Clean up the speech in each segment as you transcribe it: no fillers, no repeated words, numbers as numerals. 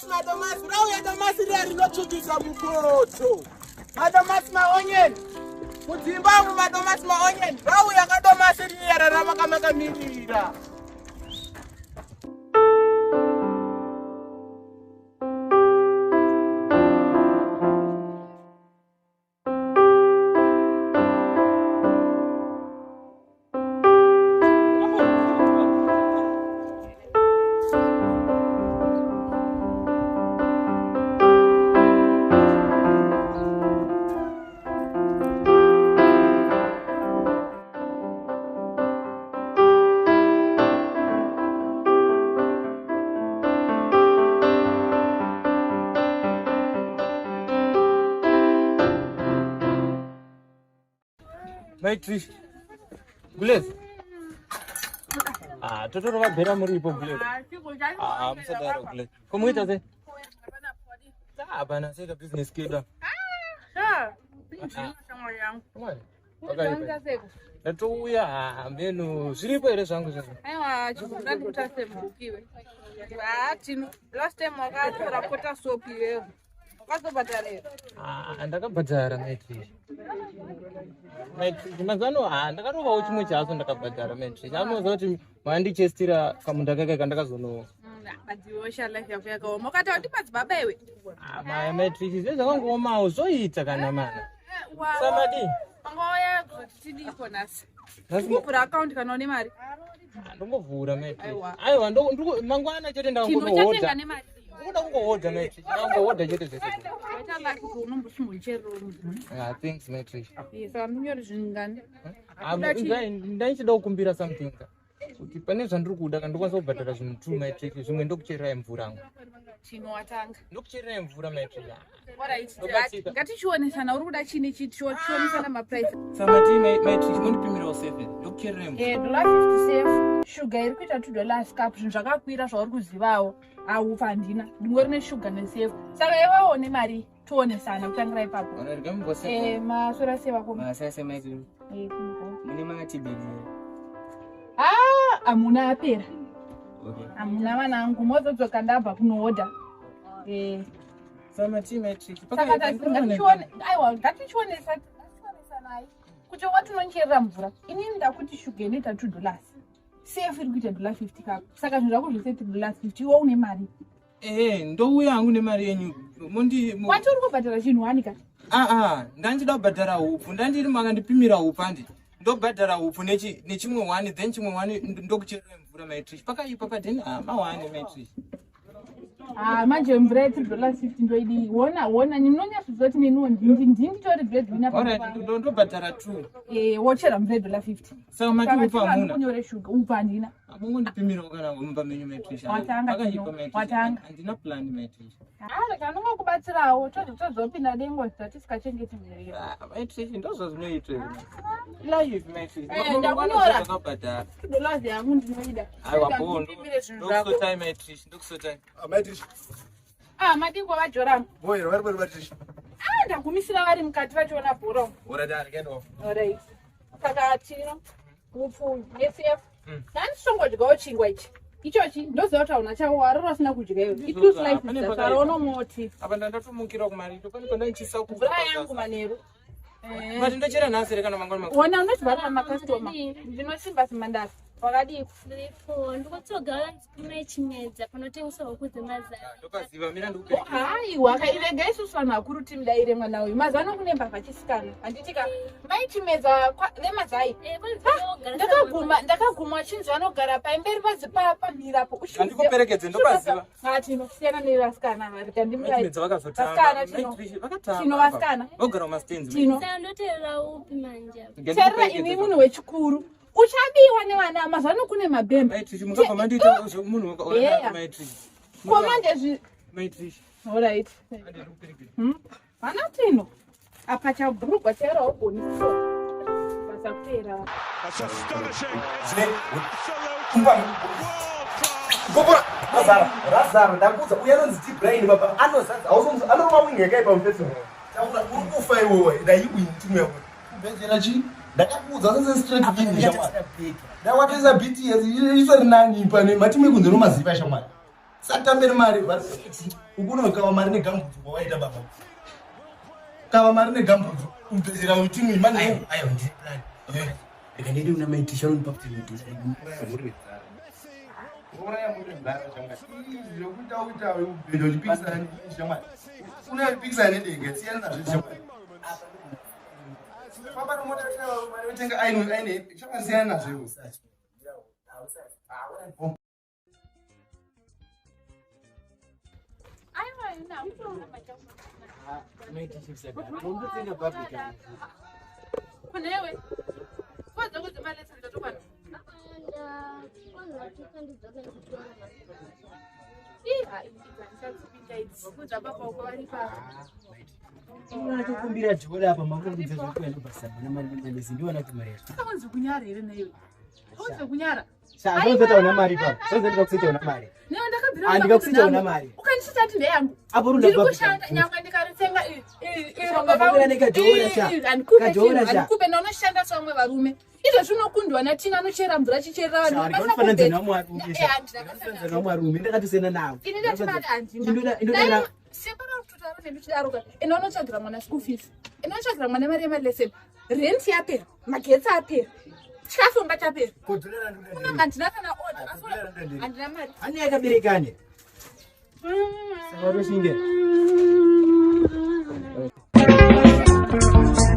Madomasi, rauya domasi riya rinotsvukisa mukoto. Madomasi maonyeni. Mudzimba umu madomasi maonyeni. Rauya kadomasi riya raramakamirira. Maitri. Gules. Toto roba bera muri ipo Gules. Msadaro Gules. Komu ita ze? Bana seka business kida. Natouya menu zviripo ere zvangu zvese. Aiwa chikuda kutasembukiwe. Tino last time wakatora pota soap iwewe. Wakazobhadharira? Ndakabhadhara Maitri. Maitri mazano ndakatovawo chimwe chaso ndakabhadhara Maitri. Anoziva kuti mandichestira kamunda kake kandakazonowa. Badiosha life yako yakaoma. Ukataura kuti madzibaba iwe. Maitri zvezvakangomawo zoita kana mana. Samadi. Ngoya kuti tidiko nasi. Ndikuvhura account kana une mari. Ndongovhura Maitri. Aiwa mangwana chete ndakangohoda. Chinochatenga nemari. Unoda kungohoda Maitri. Ndakangohoda chete zvese. Waitanga kuti unombosimbocherera. Thanks Maitri. Saka munyori zvingani. Ndaichida kukumbira something. Kuti pane zvandiri kuda kana ndokwanisa kubhadhara zvinhu 2 Maitri. Zvimwe ndokucherera mvura ngo. Chinowatanga. Ndokucherera mvura Maitri. Alright. Ngatichionesana uri kuda chini chionesana maprice. Samati Maitri chimondipimirawo 7. Ndokucherera mvura. $50 safe. Sugar iri kuita $2 cup. Zvinhu zvakakwira zvauri kuzivawo. Aupa ndina. Ndingo rine sugar nesafe. Saka iwewo nemari tuonesana kutangira ipapo. Masora seva kuma. Masasa Maitri. Mune makatibhedhi. Amuna apera. Okay. Amuna vanangu mozodzoka ndabva kunoodha. Samati Maitri. Saka ngatichionesa naye. Kuti watinoncherera mvura. Inini ndakuti sugar inoita $2. Safe iri kuita $50 cup. Saka zvinhu zvako zvese $50 iwe une mari. Ndouya hangu nemari yenyu. Kwati uri kubhadhara chinhu wanika? Ndanchida kubhadhara hupu. Ndandiri makandipimira hupu andi. Ndobhadhara hupu nechimwe 1 then chimwe 1 ndokucherera mvura Maitri. Pakaipa padeni ma1 Maitri. Manje mvura $3.50 ndoidi. Wona ninonyazviziva kuti neniwo ndini tori breadwinner pa. Alright, ndobhadhara 2. Wochera mvura $50. Saka mati upa hamuna. Kunyore sugar upa ndina. Amungondipimirawo kana mumba menyu Maitri. Watanga. Handina plan Maitri. Kana ungokubatsirawo tozopinda dengo tisikachengeti mvura. Maitri ndozvazvinoitwa. Live Maitri. Ndakunyora. $2 yangu ndinoida. Aiwa bondo. Ndokusotime Maitri. Ndokusotime. Maitri. Madiko vajora. Boyero vari Maitri. Ndagumisira vari mukati vachiona bhora. Ora dari kendo. Alright. Saka tino upfu SF. Ndandisongodyawo chingwa ichi. Ichochi ndoziva kuti hauna chawo warora usina kudya iwe. Itusi life saka unomoti. Apa ndandatomukira kumari ndokwanisa ndichisa mvura yangu manheru. Mati ndochera nhasi kana mangwana makuru. Wona unozibata makastoma. Ndinosimba simandasi. Wakadiko. Ndikotogara chimwe chimedza panotengeswa huku dzemazana. Ndokaziva mira ndikupera. Haiwa kairega isusu vanhu vakuru timdaire mwana uyu. Mazano kune mbavha chisikana. Handitika maichimedza vemazai. Ndakaguma chinzi vanogara paimberi pamhirapo. Handikuperekedze ndokaziva. Tinosiyana nevasikana vari Maichimedza vakazotanga. Tino vasikana. Vogara mumastenzi. Tino. Sandoterera upi manja. Terera ini munhu wechikuru. Uchabiwa nevana mazano kune mabhembe. Maitri mungabva mandita munhu wakaona Maitri. Komande Maitri. Alright. Vana Tino. Apa chabhurugwa chairawo boni. Basa kupera. That's astonishing. Gobora Razara ndakuza uyanonzi T-Brain baba anozaza anoroma wing yake pamfeso. Taura ukufa iwewe ndaiwin timu yako. Benzera chi? Ndakakuza sese straight win shamwari. Ndawateza BTS isori nani pane matimu kunze nomaziva shamwari. Satambe mari ukuno kawa mari negambutu waita baba. Kawa mari negambutu umpezera utimu imani ayo ndi plan. Ndikandidi una meditation unpapti meditation. Ora ya muri ndara changa. Yokuta uta ubendo lipisa ni chama. Una lipisa ni ndege siyana na chama. Baba nomota mari wetenga aine chama siyana na zvo. Kunewe. Kwanza kuzimali ndoto kwani? Kumbira jora hapa makundi zinazokwenda basa na mali ndezi ndio na kumaria. Kwanza kunyara ile nayo. Kwanza kunyara. Sasa ndio una mali baba. Sasa ndio kusita una mali. Ndio ndakabira. Andika kusita una mali. Ukanishita ati ndeyangu. Aburunda baba. Ndikushanda nyanga ndikaritsenga Baba neka jora sha. Andikupe nono shanda somwe varume. Izvo zvinokundwa natina anochera mvura chichera vanhu. Vanofananza namwarume. Vanofananza namwarume ndakatusena nawo. Ini ndatimari andina. Separa kutotaro nendichidaroka. Inonotsvagira mwana school fees. Inonotsvagira mwana mari yemaleseni. Rent yapera. Magetsi apera. Chikafu ngachapera. Handina kana order. Handina mari. Ani yakaberekane. Saka roshinge.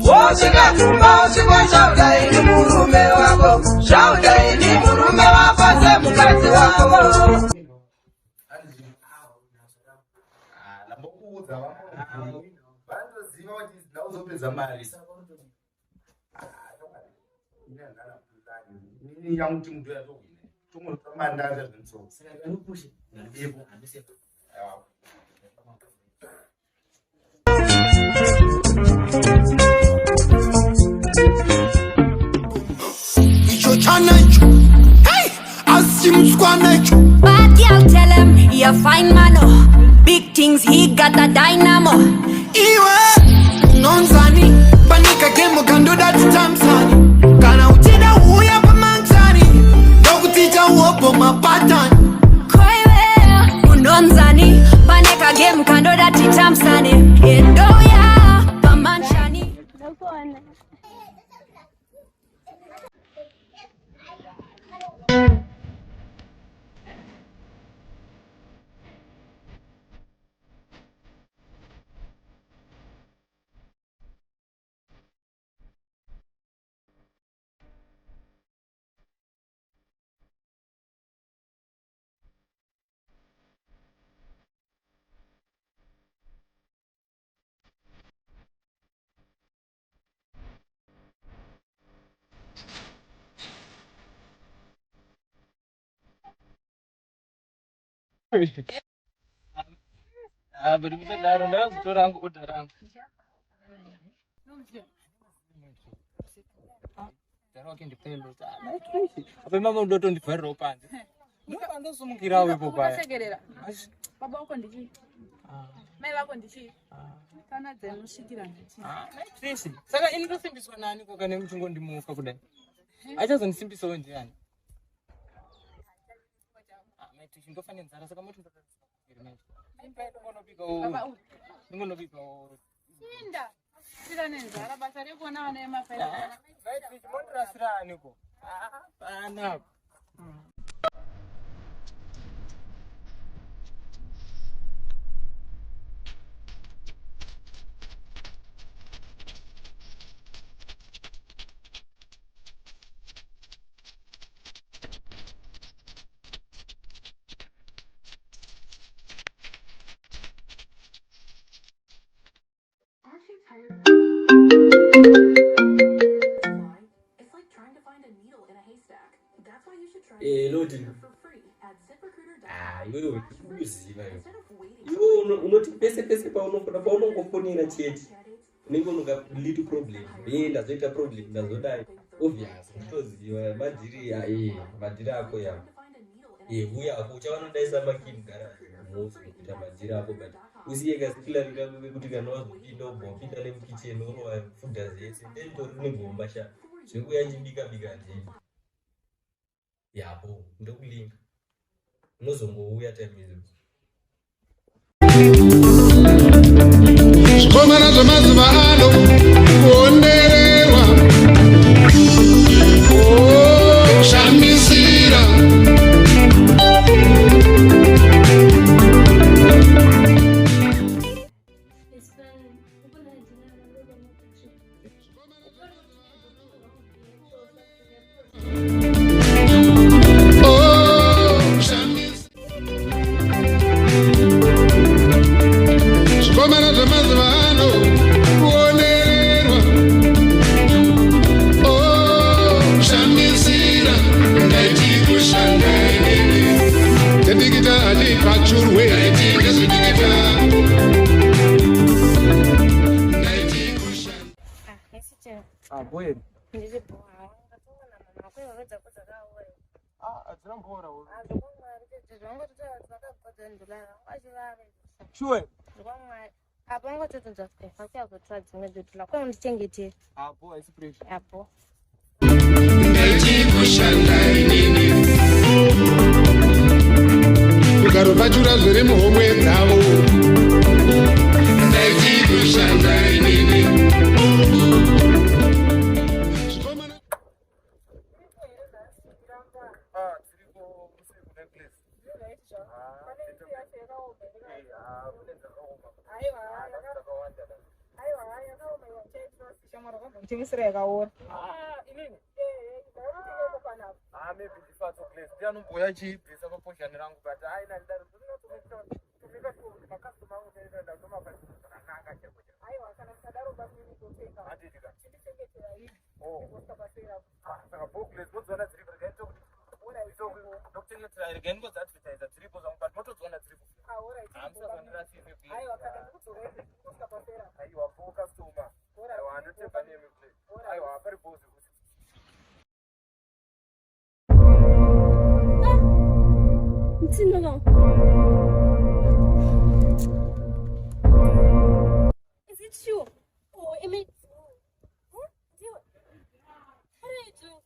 Wosika kumba usikwa shauda ini murume wako. Shauda ini murume wako se mkazi wako. Lambokuudza vamo. Vanoziva kuti ndauzopedza mari. Ini yangu kuti mndu yatogine. Tumotsamanda zvinso. Saka anopusha. Ndebo andisepo. Icho chanacho. Hey! Asimskwanecho. But y'all tell him he a fine man, oh. Big things, he got a dynamo. Iwe nonzani panika kemo kando that tamsani kana uchida uya pamansani dokutija uopo mapatani Kwewe unonzani paneka game kando dati tamsani endo ya pamanchani. Ndakona. Bari bisa darah kutora aku darah. Darah kini dipelu. Apa memang udah tuh di Eropa? Bukan anda semua kira wibu pak. Baba wako ndichi. Mai wako ndichi. Kana dzemu shikira ndichi. Trisi. Saka ini ndosimbiswa nani kwa kane mchungo ndimufa kudai. Achazonisimbisa wewe ndiani? Maiti ndofane nzara saka muti ndingonopika Sinda. Sira nenzara basa rekuona vana vemafaira. maiti chimondirasiraniko panako. It's like trying to find a needle in a haystack. That's why you should try Lodi. for free at ZipRecruiter.com. Iwewe uziva iwe. Instead of waiting Iwe unoti pese paunongofonera chete. Unenge unoga little problem. Ndazoita problem ndazodai. Obvious. Kutoziva madhiri ako ya. Uya ako uchavanodaisa makim garage. Mosi kuita madhiri ako but usiye kila rika kuti kana wazopinda ubopinda nemukicheni urova fudha zese ndentori negomba sha zvekuya chibika ndii yapo ndokulinga unozongouya time izo Zvikomana zvemazuva ano kuonererwa shamisira zvikomana zvemazuva ano kuonererwa shamisira ndaitikushanda inini tendikita hatipachurwe haitindezvidikita Boyeri. Sure. ndaitikushanda inini ukarupachura zviri muhomwe dzavo ndaitikushanda inini Tengesera yakaora. Maybe the first place. They are not going to be able to push around, but I know that Is it you? Oh, I mean, what are you doing?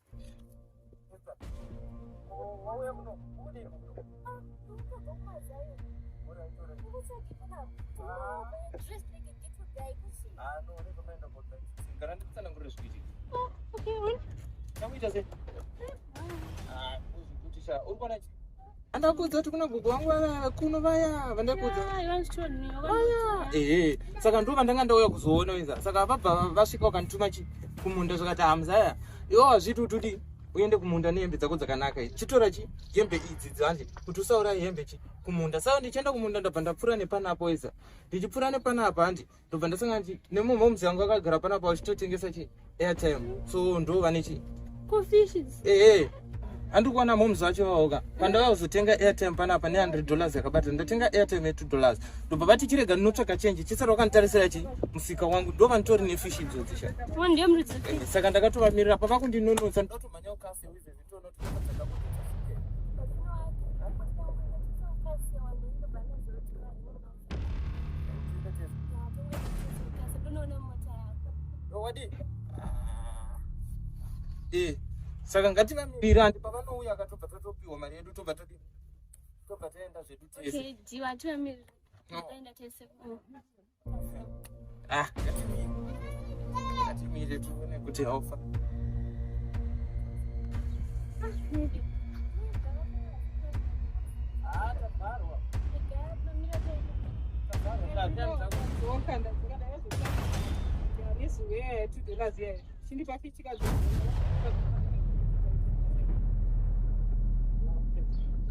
andakudza kuti kuna gugu wangu kuno vaya vandakudza saka ndo vandanga ndauya kuzoona wenza saka vabva vasvika vakandituma kumunda zvakati hamzaya iwo hazviti utudi uende kumunda nehembe dzako dzakanaka chitora hembe idzi dzanje kuti usaurai hembe kumunda saka ndichienda kumunda ndabva ndapfuura nepanapo weza ndichipfuura nepanapa handi ndobva ndasangana nemumhomzi wangu akagara panapo achitotengesa airtime so ndo vane andikuona momzi wacho vaoka pandauya kuzotenga airtime panapa $100 yakabata ndatenga airtime $2 ndobva vati chirega ndinotsvaka chenji chisati wakanitarisira musika wangu ndova nditori nefish idzodzi saka ndakatovamirira pava kundinonotsa ndotomhanya ukase saka ngativamirira ndi pavanouya akatobva tatopiwa mari yedu tobva taenda zvedu tese ngatimire tuone kuti haufa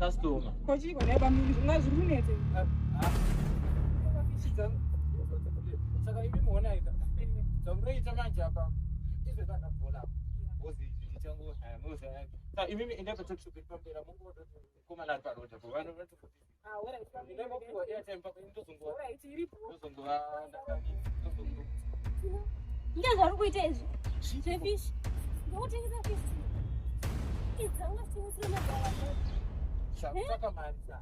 customer. Koji kona bamiri ngazurunete. Saka imi muona ika. Zamroita manje apa. Izo kana bola. Ozi chichangu musa. Saka imi enda patakishuka pambera mungu koma na parota. Vanhu vatu. Wera ifambi. Ndimo kwa airtime paka ndozongwa. Wera itiripo. Ndozongwa ndakani. Ndozongwa. Ndazari kuita izvi. Zvefish. Ndotengesa fish. Idzanga tingasira magara. Saka manza.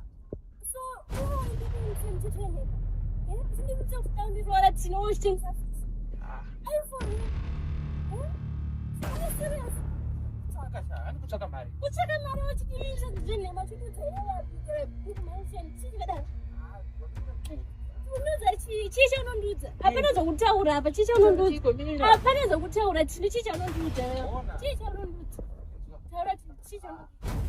So, oh, I didn't intend to Isn't it just down this water to know things? Are you for real? Are you serious? Kuchaka mari. Kuchaka mari wachikiriza kuzvini amachikudza yava big mountain chikada. chii chaunondudza hapana zvokutaura apa chii chaunondudza hapana zvokutaura chini chii chaunondudza chii chaunondudza taura chii chaunondudza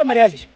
Mariage.